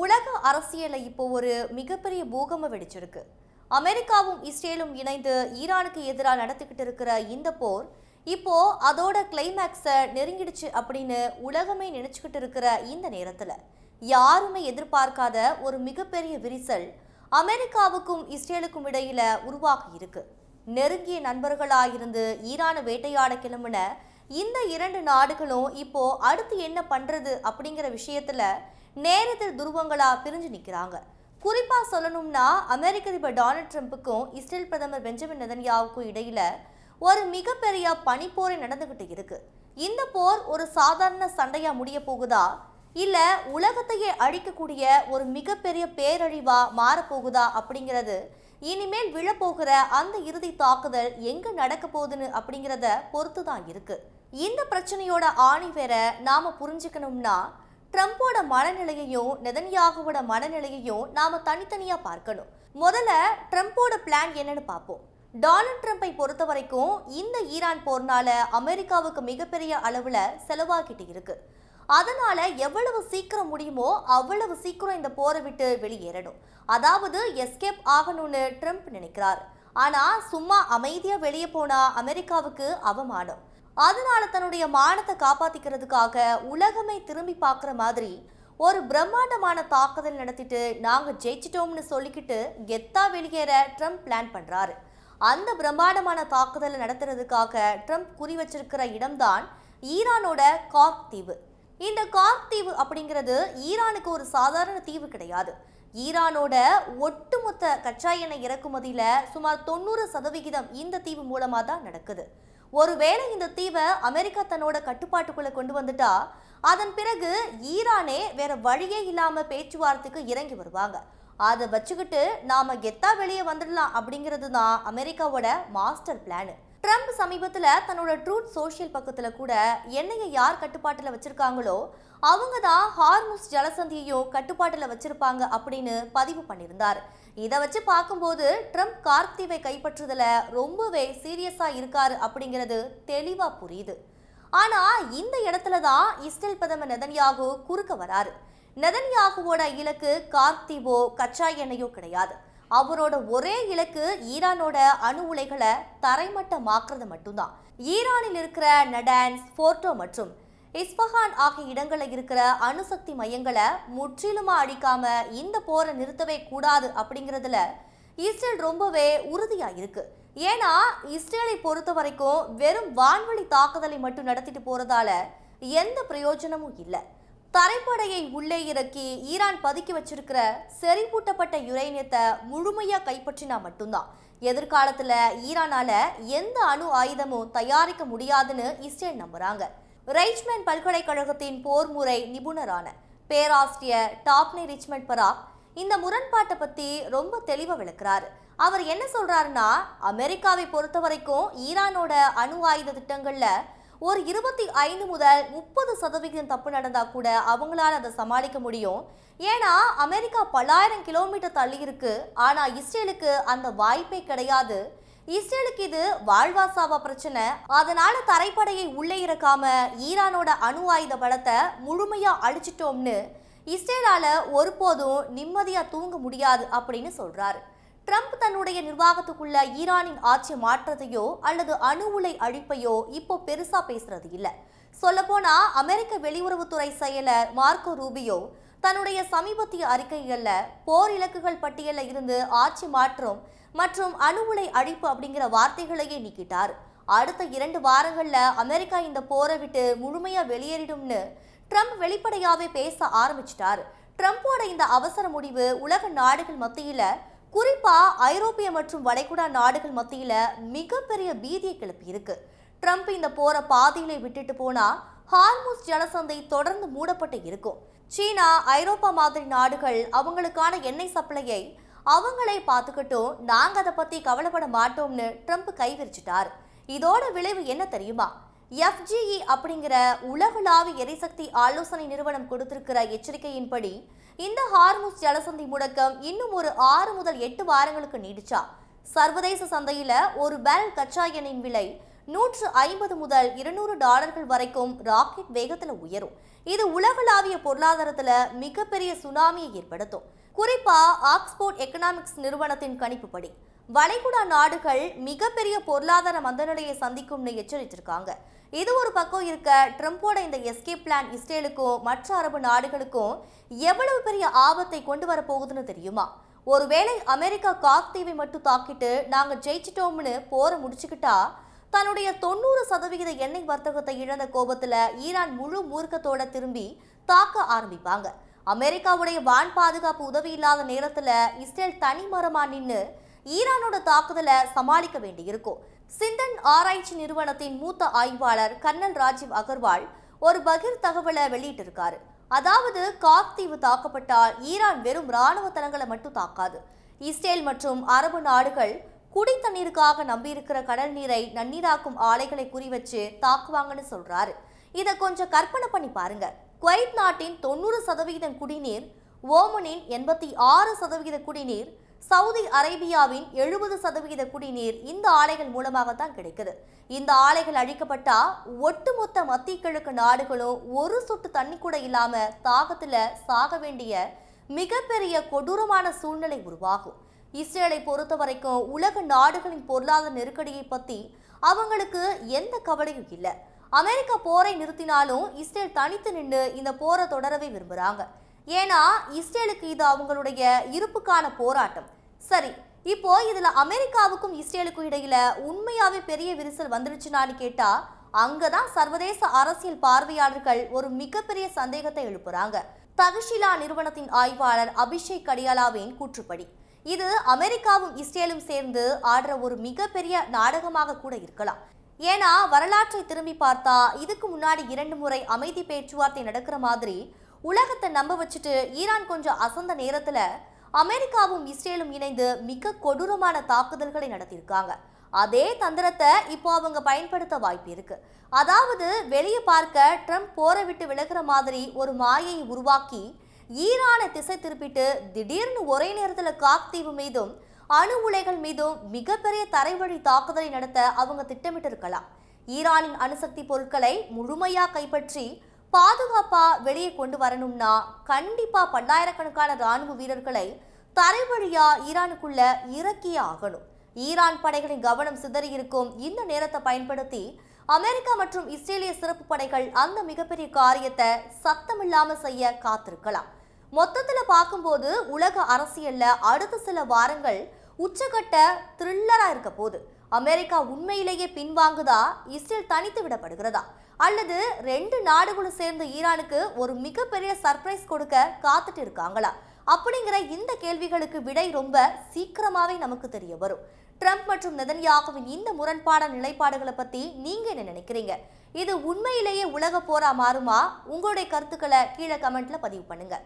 உலக அரசியல இப்போ ஒரு மிகப்பெரிய பூகம்பம் வெடிச்சிருக்கு. அமெரிக்காவும் இஸ்ரேலும் இணைந்து ஈரானுக்கு எதிராக நடத்திக்கிட்டு இருக்கிற இந்த போர் இப்போ அதோட கிளைமேக்ஸை நெருங்கிடுச்சு அப்படின்னு உலகமே நினைச்சுக்கிட்டு இருக்கிற இந்த நேரத்துல யாருமே எதிர்பார்க்காத ஒரு மிகப்பெரிய விரிசல் அமெரிக்காவுக்கும் இஸ்ரேலுக்கும் இடையில உருவாகி இருக்கு. நெருங்கிய நண்பர்களாயிருந்து ஈரானை வேட்டையாட கிளம்பின இந்த இரண்டு நாடுகளும் இப்போ அடுத்து என்ன பண்றது அப்படிங்கிற விஷயத்துல நேரத்தில் துருவங்களா பிரிஞ்சு நிற்கிறாங்க. குறிப்பா சொல்லணும்னா அமெரிக்க அதிபர் டொனால்ட் ட்ரம்ப்புக்கும் இஸ்ரேல் பிரதமர் பெஞ்சமின் நெதன்யாவுக்கும் இடையில ஒரு மிகப்பெரிய பனிப்போரை நடந்துகிட்டு இருக்கு. இந்த போர் ஒரு சாதாரண சண்டையா முடிய போகுதா, இல்ல உலகத்தையே அழிக்கக்கூடிய ஒரு மிகப்பெரிய பேரழிவா மாறப்போகுதா அப்படிங்கிறது இனிமேல் விழப்போகிற அந்த இறுதி தாக்குதல் எங்க நடக்க போகுதுன்னு அப்படிங்கிறத பொறுத்து தான் இருக்கு. இந்த பிரச்சனையோட ஆணி வேற நாம புரிஞ்சுக்கணும்னா ட்ரம்போட மனநிலையையும் நெதன்யாகுவோட மனநிலையையும் நாம தனித்தனியா பார்க்கணும். முதல்ல ட்ரம்போட பிளான் என்னன்னு பார்ப்போம். டொனால்ட் ட்ரம்பை பொறுத்த வரைக்கும் இந்த ஈரான் போர்னால அமெரிக்காவுக்கு மிகப்பெரிய அளவுல செலவாகிட்டு இருக்கு. அதனால எவ்வளவு சீக்கிரம் முடியுமோ அவ்வளவு சீக்கிரம் இந்த போரை விட்டு வெளியேறணும், அதாவது எஸ்கேப் ஆகணும்னு ட்ரம்ப் நினைக்கிறார். ஆனா சும்மா அமைதியா வெளியே போனா அமெரிக்காவுக்கு அவமானம். அதனால தன்னுடைய மானத்தை காப்பாத்திக்கிறதுக்காக உலகமே திரும்பி பார்க்குற மாதிரி ஒரு பிரம்மாண்டமான தாக்குதல் நடத்திட்டு நாங்க ஜெயிச்சிட்டோம்னு சொல்லிக்கிட்டு கெத்தா வெளியேற ட்ரம்ப் பிளான் பண்றாரு. அந்த பிரம்மாண்டமான தாக்குதலை நடத்துறதுக்காக ட்ரம்ப் குறி வச்சிருக்கிற இடம்தான் ஈரானோட கார்க் தீவு. இந்த கார்க் தீவு அப்படிங்கிறது ஈரானுக்கு ஒரு சாதாரண தீவு கிடையாது. ஈரானோட ஒட்டுமொத்த கச்சா எண்ணெய் இறக்குமதியில சுமார் 90% இந்த தீவு மூலமா தான் நடக்குது. ஒருவேளை இந்த தீவை அமெரிக்கா தன்னோட கட்டுப்பாட்டுக்குள்ள கொண்டு வந்துட்டா அதன் பிறகு ஈரானே வேற வழியே இல்லாம பேச்சுவார்த்தைக்கு இறங்கி வருவாங்க. அதை வச்சுக்கிட்டு நாம கெத்தா வெளியே வந்துடலாம் அப்படிங்கிறது தான் அமெரிக்காவோட மாஸ்டர் பிளான். ட்ரம்ப் சமீபத்துல தன்னோட ட்ரூத் சோஷியல் பக்கத்துல கூட எண்ணெயை யார் கட்டுப்பாட்டுல வச்சிருக்காங்களோ அவங்க தான் ஹார்முஸ் ஜலசந்தியையும் கட்டுப்பாட்டுல வச்சிருப்பாங்க அப்படின்னு பதிவு பண்ணியிருந்தார். இதை வச்சு பார்க்கும்போது ட்ரம்ப் கார்க் தீவை கைப்பற்றுதல ரொம்பவே சீரியஸா இருக்காரு அப்படிங்கிறது தெளிவா புரியுது. ஆனா இந்த இடத்துல தான் இஸ்ரேல் பிரதமர் நெதன்யாகு குறுக்க வராரு. நெதன்யாகுவோட இலக்கு கார்க் தீவோ கச்சா எண்ணெயோ கிடையாது. அவரோட ஒரே இலக்கு ஈரானோட அணு உலைகளை தரைமட்டமாக்குறது மட்டும்தான். ஈரானில் இருக்கிற நடான்ஸ், போர்ட்டோ மற்றும் இஸ்பஹான் ஆகிய இடங்களில் இருக்கிற அணுசக்தி மையங்களை முற்றிலுமா அழிக்காம இந்த போரை நிறுத்தவே கூடாது அப்படிங்கிறதுல இஸ்ரேல் ரொம்பவே உறுதியா இருக்கு. ஏன்னா இஸ்ரேலை பொறுத்த வரைக்கும் வெறும் வான்வழி தாக்குதலை மட்டும் நடத்திட்டு போறதால எந்த பிரயோஜனமும் இல்லை. தரைப்படையை உள்ளே இறக்கி ஈரான் பதுக்கி வச்சிருக்கிற செறிவூட்டப்பட்ட யுரேனியத்தை முழுமையா கைப்பற்றினா மட்டும்தான் எதிர்காலத்துல ஈரானால எந்த அணு ஆயுதமும் தயாரிக்க முடியாதுன்னு இஸ்ரேல் நம்புறாங்க. ரைச்மண்ட் பல்கலைக்கழகத்தின் போர் முறை நிபுணரான பேராசிரியர் டாப்னி ரிச்மண்ட் பராக் இந்த முரண்பாட்டை பத்தி ரொம்ப தெளிவா விளக்குறாரு. அவர் என்ன சொல்றாருன்னா, அமெரிக்காவை பொறுத்த வரைக்கும் ஈரானோட அணு ஆயுத திட்டங்கள்ல ஒரு 25 முதல் 30% தப்பு நடந்தா கூட அவங்களால அதை சமாளிக்க முடியும். ஏன்னா அமெரிக்கா பல்லாயிரம் கிலோமீட்டர் தள்ளி இருக்கு. ஆனா இஸ்ரேலுக்கு அந்த வாய்ப்பே கிடையாது. இஸ்ரேலுக்கு இது வாழ்வாசாவா பிரச்சனை. அதனால தரைப்படையை உள்ளே இறக்காம ஈரானோட அணு ஆயுத பலத்தை முழுமையா அழிச்சிட்டோம்னு இஸ்ரேலால ஒருபோதும் நிம்மதியா தூங்க முடியாது அப்படின்னு சொல்றாரு. ட்ரம்ப் தன்னுடைய நிர்வாகத்துக்குள்ள ஈரானின் ஆட்சி மாற்றத்தையோ அல்லது அணு உலை அழிப்பையோ இப்போ பெருசா பேசுறது இல்ல. சொல்லப்போனா அமெரிக்க வெளியுறவுத்துறை செயலர் மார்க்கோ ரூபியோ தன்னுடைய சமீபத்திய அறிக்கைகள்ல போர் இலக்குகள் பட்டியல இருந்து ஆட்சி மாற்றம் மற்றும் அணு உலை அழிப்பு அப்படிங்கிற வார்த்தைகளையே நீக்கிட்டார். அடுத்த 2 வாரங்கள்ல அமெரிக்கா இந்த போரை விட்டு முழுமையா வெளியேறிடும்னு ட்ரம்ப் வெளிப்படையாவே பேச ஆரம்பிச்சிட்டார். ட்ரம்போட இந்த அவசர முடிவு உலக நாடுகள் மத்தியில, குறிப்பா ஐரோப்பிய மற்றும் வளைகுடா நாடுகள் மத்தியில மிகப்பெரிய பீதியை கிளப்பி இருக்கு. ட்ரம்ப் இந்த போரை பாதியிலே விட்டுட்டு போனா ஹார்முஸ் ஜலசந்தை தொடர்ந்து மூடப்பட்டு இருக்கும். சீனா, ஐரோப்பா மாதிரி நாடுகள் அவங்களுக்கான எண்ணெய் சப்ளையை அவங்களே பார்த்துக்கிட்டும் நாங்க அதை பத்தி கவலைப்பட மாட்டோம்னு ட்ரம்ப் கைவிரிச்சிட்டார். இதோட விளைவு என்ன தெரியுமா? FGE அப்படிங்கிற உலகளாவிய எரிசக்தி ஆலோசனை நிறுவனம் கொடுத்திருக்கிற எச்சரிக்கையின்படி இந்த ஹார்முஸ் ஜலசந்தி முடக்கம் இன்னும் ஒரு 6 முதல் 8 வாரங்களுக்கு நீடிச்சா சர்வதேச சந்தையில ஒரு பேரல் கச்சா எண்ணெயின் விலை 150 முதல் $200 வரைக்கும் ராக்கெட் வேகத்துல உயரும். இது உலகளாவிய பொருளாதாரத்துல மிகப்பெரிய சுனாமியை ஏற்படுத்தும். குறிப்பா ஆக்ஸ்போர்ட் எக்கனாமிக்ஸ் நிறுவனத்தின் கணிப்புப்படி வளைகுடா நாடுகள் மிகப்பெரிய பொருளாதார மந்தநிலையை சந்திக்கும்னு எச்சரித்திருக்காங்க. இது ஒரு பக்கம் இருக்க, ட்ரம்போட இந்த எஸ்கேப் பிளான் இஸ்ரேலுக்கும் மற்ற அரபு நாடுகளுக்கும் எவ்வளவு பெரிய ஆபத்தை கொண்டு வர போகுதுன்னு தெரியுமா? ஒருவேளை அமெரிக்கா காக் தீவை மட்டும் தாக்கிட்டு நாங்க ஜெயிச்சிட்டோம்னு போரை முடிச்சுக்கிட்டா, தன்னுடைய 90% எண்ணெய் வர்த்தகத்தை இழந்த கோபத்துல ஈரான் முழு மூர்க்கத்தோட திரும்பி தாக்க ஆரம்பிப்பாங்க. அமெரிக்காவுடைய வான் பாதுகாப்பு உதவி இல்லாத நேரத்துல இஸ்ரேல் தனிமரமா நின்று ஈரானோட தாக்குதலை சமாளிக்க வேண்டியிருக்கும். சிந்தன் ஆராய்ச்சி நிறுவனத்தின் மூத்த ஆய்வாளர் கர்னல் ராஜீவ் அகர்வால் ஒரு பகிர் தகவலை வெளியிட்டிருக்காரு. அதாவது, காக் தீவு தாக்கப்பட்டால் ஈரான் வெறும் ராணுவ தளங்களை மட்டும் தாக்காது, இஸ்ரேல் மற்றும் அரபு நாடுகள் குடி தண்ணீருக்காக நம்பியிருக்கிற கடல் நீரை நன்னீராக்கும் ஆலைகளை குறிவச்சு தாக்குவாங்கன்னு சொல்றாரு. இதை கொஞ்சம் கற்பனை பண்ணி பாருங்க. குவைத் நாட்டின் 90% குடிநீர், ஓமனின் 86% குடிநீர், சவுதி அரேபியாவின் 70% குடிநீர் இந்த ஆலைகள் மூலமாகத்தான் கிடைக்குது. இந்த ஆலைகள் அழிக்கப்பட்டா ஒட்டுமொத்த மத்திய கிழக்கு நாடுகளும் ஒரு சொட்டு தண்ணி கூட இல்லாம தாகத்துல சாக வேண்டிய மிகப்பெரிய கொடூரமான சூழ்நிலை உருவாகும். இஸ்ரேலை பொறுத்த வரைக்கும் உலக நாடுகளின் பொருளாதார நெருக்கடியை பத்தி அவங்களுக்கு எந்த கவலையும் இல்லை. அமெரிக்கா போரை நிறுத்தினாலும் இஸ்ரேல் தனித்து நின்று இந்த போரை தொடரவே விரும்புறாங்க. ஏன்னா இஸ்ரேலுக்கு இது அவங்களுடைய இருப்புக்கான போராட்டம். சரி, இப்போ இதுல அமெரிக்காவுக்கும் இஸ்ரேலுக்கும் இடையில உண்மையாவே பெரிய விரிசல் வந்துருச்சுனான்னு கேட்டா, அங்கதான் சர்வதேச அரசியல் பார்வையாளர்கள் ஒரு மிகப்பெரிய சந்தேகத்தை எழுப்புறாங்க. தக்ஷிலா நிறுவனத்தின் ஆய்வாளர் அபிஷேக் கடியாலாவின் கூற்றுப்படி இது அமெரிக்காவும் இஸ்ரேலும் சேர்ந்து ஆடுற ஒரு மிகப்பெரிய நாடகமாக கூட இருக்கலாம். ஏன்னா வரலாற்றை திரும்பி பார்த்தா இதுக்கு முன்னாடி 2 முறை அமைதி பேச்சுவார்த்தை நடக்கிற மாதிரி உலகத்தை நம்ப வச்சுட்டு ஈரான் கொஞ்சம் அசந்த நேரத்துல அமெரிக்காவும் இஸ்ரேலும் இணைந்து மிக கொடூரமான தாக்குதல்களை நடத்தியிருக்காங்க. அதே தந்திரத்தை இப்போ அவங்க பயன்படுத்த வாய்ப்பு இருக்கு. அதாவது, வெளியே பார்க்க ட்ரம்ப் போரை விட்டு விலகிற மாதிரி ஒரு மாயையை உருவாக்கி ஈரானை திசை திருப்பிட்டு திடீர்னு ஒரே நேரத்தில் காக் தீவு மீதும் அணு உலைகள் மீதும் மிகப்பெரிய தரைவழி தாக்குதலை நடத்த அவங்க திட்டமிட்டு இருக்கலாம். ஈரானின் அணுசக்தி பொருட்களை முழுமையா கைப்பற்றி பாதுகாப்பா வெளியே கொண்டு வரணும்னா கண்டிப்பா பல்லாயிரக்கணக்கான ராணுவ வீரர்களை தரை வழியா ஈரானுக்குள்ள இறக்கியே ஆகணும். ஈரான் படைகளின் கவனம் சிதறி இருக்கும் இந்த நேரத்தை பயன்படுத்தி அமெரிக்கா மற்றும் இஸ்ரேலிய சிறப்பு படைகள் அந்த மிகப்பெரிய காரியத்தை சத்தமில்லாம செய்ய காத்திருக்கலாம். மொத்தத்துல பார்க்கும்போது உலக அரசியல்ல அடுத்த சில வாரங்கள் உச்சகட்ட த்ரில்லரா இருக்க போது. அமெரிக்கா உண்மையிலேயே பின்வாங்குதா, இஸ்ரேல் தனித்து விடப்படுகிறதா, அல்லது 2 நாடுகளும் சேர்ந்து ஈரானுக்கு ஒரு மிகப்பெரிய சர்ப்ரைஸ் கொடுக்க காத்துட்டு இருக்காங்களா அப்படிங்கிற இந்த கேள்விகளுக்கு விடை ரொம்ப சீக்கிரமாவே நமக்கு தெரிய வரும். ட்ரம்ப் மற்றும் நெதன்யாகுவின் இந்த முரண்பாடான நிலைப்பாடுகளை பத்தி நீங்க என்ன நினைக்கிறீங்க? இது உண்மையிலேயே உலக போரா மாறுமா? உங்களுடைய கருத்துக்களை கீழே கமெண்ட்ல பதிவு பண்ணுங்க.